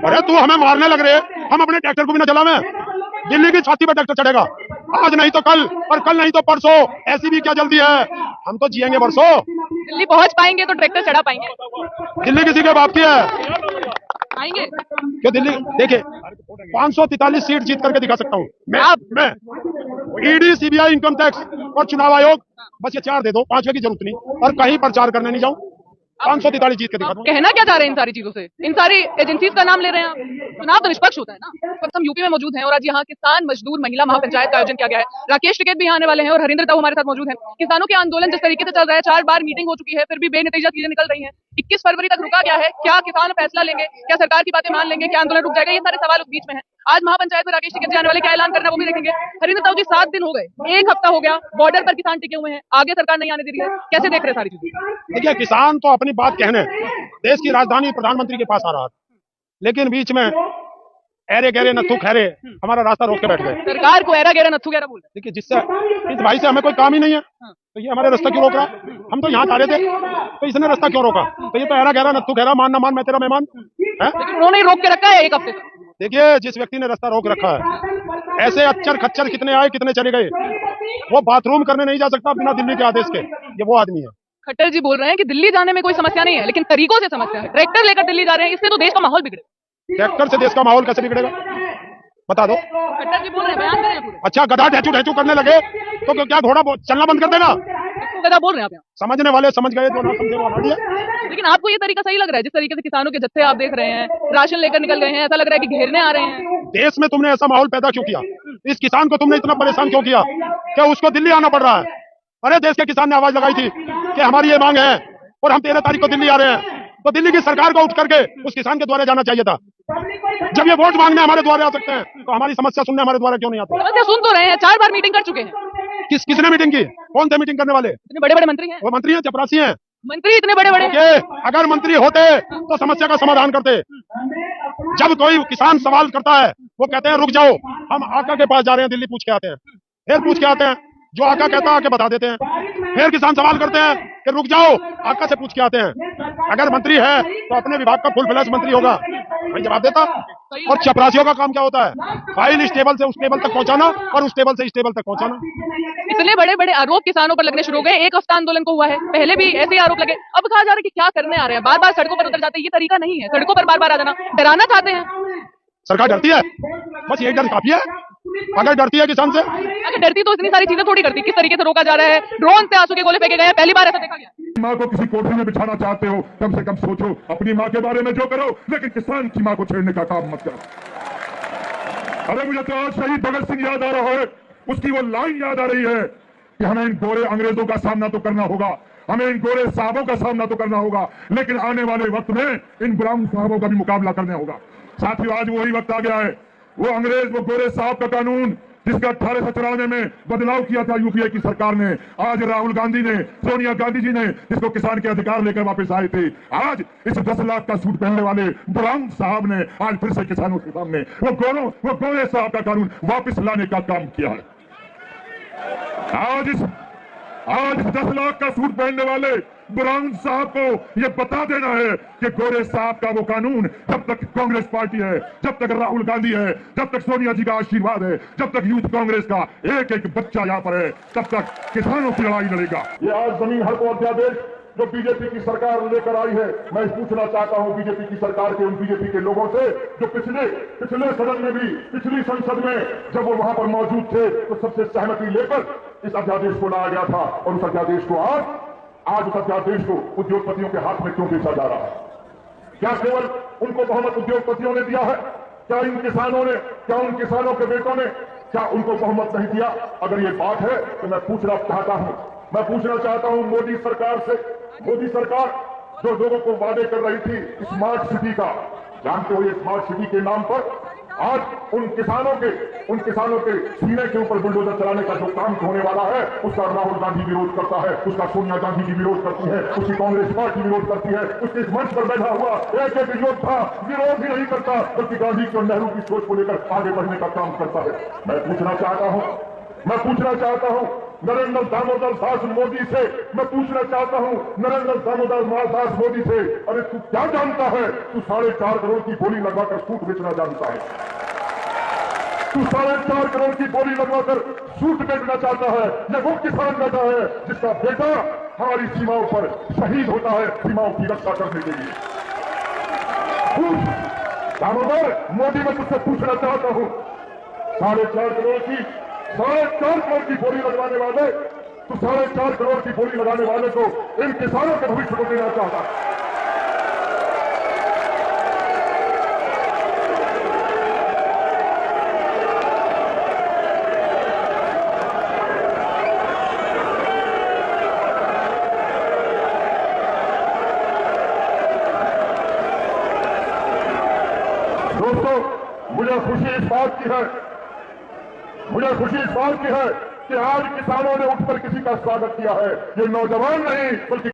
अरे तू हमें मारने लग रहे है, हम अपने ट्रैक्टर को भी न चलावे। दिल्ली की छाती पर ट्रैक्टर चढ़ेगा, आज नहीं तो कल, और कल नहीं तो परसों। ऐसी भी क्या जल्दी है, हम तो जिएंगे बरसों। दिल्ली पहुंच पाएंगे तो ट्रैक्टर चढ़ा पाएंगे? दिल्ली किसी के बाप की है? आएंगे क्यों दिल्ली, देखिए 543 सीट जीत करके दिखा सकता हूँ मैं ईडी, सीबीआई, इनकम टैक्स और चुनाव आयोग, बस ये 4 दे दो, 5वें की जरूरत नहीं, और कहीं प्रचार करने नहीं जाऊं, 543 जीत के दिखा दूं। कहना क्या चाह रहे हैं इन सारी चीजों से? इन सारी एजेंसीज का नाम ले रहे हैं आप। चुनाव तो निष्पक्ष होता है ना। इस वक्त हम यूपी में मौजूद हैं और आज यहाँ किसान मजदूर महिला महापंचायत का आयोजन किया गया है। राकेश टिकैत भी यहाँ आने वाले हैं और हरिंद्र ताऊ हमारे साथ मौजूद हैं। किसानों के आंदोलन जिस तरीके से चल रहा है, 4 बार मीटिंग हो चुकी है, फिर भी बेनतीजा चीजें निकल रही है। 21 फरवरी तक रुका क्या है? क्या किसान फैसला लेंगे? क्या सरकार की बातें मान लेंगे? क्या आंदोलन रुक जाएगा? ये सारे सवाल उस बीच में है। आज महापंचायत में राकेश टिकैत जी आने वाले, क्या ऐलान करना वो भी देखेंगे। हरिंद्र ताऊ जी, 7 दिन हो गए, 1 हफ्ता हो गया, बॉर्डर पर किसान टिके हुए हैं, आगे सरकार नहीं आने दे रही है, कैसे देख रहे हैं सारी चीजें? देखिए, किसान तो अपनी बात कहने देश की राजधानी प्रधानमंत्री के पास आ रहा था, लेकिन बीच में ऐरे गहरे नत्थू खैरे हमारा रास्ता रोक के बैठ गए। सरकार को ऐरा गहरा नत्थू गहरा बोल रहे हैं। देखिए, जिससे इस भाई से हमें कोई काम ही नहीं है, तो ये हमारे रास्ता क्यों रोक रहा? हम तो यहाँ जा रहे थे, तो इसने रास्ता क्यों रोका? तो ये तो ऐरा गहरा नत्थू खैरा, मान ना मान मैं तेरा मेहमान है। लेकिन उन्होंने ही रोक के रखा है 1 हफ्ते से। देखिए, जिस व्यक्ति ने रास्ता रोक रखा है, ऐसे अच्चर खच्चर कितने आए कितने चले गए। वो बाथरूम करने नहीं जा सकता बिना दिल्ली के आदेश के, ये वो आदमी है। खट्टर जी बोल रहे हैं कि दिल्ली जाने में कोई समस्या नहीं है, लेकिन तरीकों से समस्या है। ट्रैक्टर लेकर दिल्ली जा रहे हैं, इससे तो देश का माहौल बिगड़े। ट्रैक्टर से देश का माहौल कैसे बिगड़ेगा, बता दो। खट्टर जी बोल रहे हैं, बयान करें पूरे। अच्छा, गधा ढेचू ढेचू करने लगे तो क्या घोड़ा चलना बंद कर देगा? गधा बोल रहे हैं आप यहाँ। समझने वाले समझ गए, जो ना समझे वो हटा दिया। लेकिन आपको ये तरीका सही लग रहा है? जिस तरीके से किसानों के जत्थे आप देख रहे हैं, राशन लेकर निकल गए हैं, ऐसा लग रहा है कि घेरने आ रहे हैं। देश में तुमने ऐसा माहौल पैदा क्यों किया? इस किसान को तुमने इतना परेशान क्यों किया कि उसको दिल्ली आना पड़ रहा है? अरे देश के किसान ने आवाज लगाई थी कि हमारी ये मांग है और हम 13 तारीख को दिल्ली आ रहे हैं, तो दिल्ली की सरकार को उठ करके उस किसान के द्वारे जाना चाहिए था। जब ये वोट मांगने हमारे द्वारे आ सकते हैं, तो हमारी समस्या सुनने हमारे द्वारे क्यों नहीं आते? समस्या सुन तो रहे हैं, 4 बार मीटिंग कर चुके हैं। किसने मीटिंग की? कौन थे मीटिंग करने वाले? इतने बड़े बड़े मंत्री हैं। वो मंत्री हैं, चपरासी हैं। मंत्री इतने बड़े बड़े हैं। अगर मंत्री होते तो समस्या का समाधान करते। जब कोई किसान सवाल करता है, वो कहते हैं रुक जाओ, हम आका के पास जा रहे हैं, दिल्ली पूछ के आते हैं। फिर पूछ के आते हैं, जो आका कहता है आके बता देते हैं। फिर किसान सवाल करते हैं कि रुक जाओ, आका से पूछ के आते हैं। अगर मंत्री है तो अपने विभाग का फुल फ्लैश मंत्री होगा, वही जवाब देता। और चपरासियों का काम क्या होता है? फाइल इस टेबल से उस टेबल तक पहुंचाना और उस टेबल से इस टेबल तक पहुंचाना। इतने बड़े बड़े आरोप किसानों पर लगने शुरू हो गए। 1 हफ्ता आंदोलन को हुआ है, पहले भी ऐसे ही आरोप लगे। अब कहा जा रहा है कि क्या करने आ रहे हैं, बार बार सड़कों पर उतर जाते हैं। ये तरीका नहीं है, सड़कों पर बार बार आ जाना। डराना चाहते हैं? सरकार डरती है, बस यही डर काफी है। अगर डरती है किसान से, अगर डरती तो इतनी सारी चीजें थोड़ी करती। किस तरीके से रोका जा रहा है, ड्रोन से आंसू के गोले फेंके गए हैं, पहली बार ऐसा देखा गया। माँ को किसी कोठरी में बिछाना चाहते हो, कम से कम सोचो। अपनी माँ के बारे में जो करो, लेकिन किसान की माँ को छेड़ने का काम मत करो। अरे मुझे तो आज शहीद भगत सिंह याद आ रहा है। उसकी वो लाइन याद आ रही है कि हमें इन गोरे अंग्रेजों का सामना तो करना होगा, हमें इन गोरे साहबों का सामना तो करना होगा, लेकिन आने वाले वक्त में इन ब्राउन साहबों का भी मुकाबला करना होगा। साथियों, आज वही वक्त आ गया है। वो अंग्रेज, वो गोरे साहब का कानून जिसका 1894 में बदलाव किया था यूपीए की सरकार ने, आज राहुल गांधी ने, सोनिया गांधी जी ने, जिसको किसान के अधिकार लेकर वापस आए थे, आज इस 10 लाख का सूट पहनने वाले ब्राउन साहब ने आज फिर से किसानों के सामने वो गोरे साहब का कानून वापस लाने का काम किया है। आज इस 10 लाख का सूट पहनने वाले ब्राउन साहब को यह बता देना है कि गोरे साहब का वो कानून, जब तक कांग्रेस पार्टी है, जब तक राहुल गांधी है, जब तक सोनिया जी का आशीर्वाद है, जब तक यूथ कांग्रेस का एक एक बच्चा यहाँ पर है, तब तक किसानों की लड़ाई लड़ेगा। ये आज जमीन हक और अध्यादेश जो बीजेपी की सरकार लेकर आई है, मैं पूछना चाहता हूं बीजेपी की सरकार के, उन बीजेपी के लोगों से जो पिछले सदन में भी, पिछली संसद में जब वो वहां पर मौजूद थे, तो सबसे सहमति लेकर इस अध्यादेश को लाया गया था। और उस अध्यादेश को आज उस अध्यादेश को उद्योगपतियों के हाथ में क्यों बेचा जा रहा है? क्या केवल उनको बहुमत उद्योगपतियों ने दिया है? क्या उन किसानों के बेटों ने क्या उनको बहुमत नहीं दिया? अगर ये बात है तो मैं पूछना चाहता हूं मोदी सरकार से। मोदी सरकार जो लोगों को वादे कर रही थी स्मार्ट सिटी का, जानते हो, ये स्मार्ट सिटी के नाम पर आज उन किसानों के सीने के ऊपर बुलडोजर चलाने का जो काम होने वाला है, उसका राहुल गांधी विरोध करता है, उसका सोनिया गांधी जी विरोध करती है, उसकी कांग्रेस पार्टी विरोध करती है। उसके इस मंच पर बैठा हुआ एक योद्धा विरोध ही नहीं करता, बल्कि गांधी और नेहरू की सोच को लेकर आगे बढ़ने का काम करता है। मैं पूछना चाहता हूं नरेंद्र दामोदर दास मोदी से मैं पूछना चाहता हूं, नरेंद्र दामोदर दास मोदी से, अरे तू क्या जानता है? तू 4.5 करोड़ की गोली लगवाकर सूट बेचना जानता है। तू 4.5 करोड़ की गोली लगवाकर सूट बेचना चाहता है। यह वो किसान बैठा है जिसका बेटा हमारी सीमाओं पर शहीद होता है सीमाओं की रक्षा करने के लिए। दामोदर मोदी, मैं तुझसे पूछना चाहता हूं, 4.5 करोड़ की गोली लगवाने वाले, तू 4.5 करोड़ की गोली लगाने वाले को इन किसानों के भविष्य को देना चाहता है। दोस्तों, मुझे खुशी इस बात की है कि आज किसानों ने उठकर किसी का स्वागत किया है। ये नौजवान नहीं बल्कि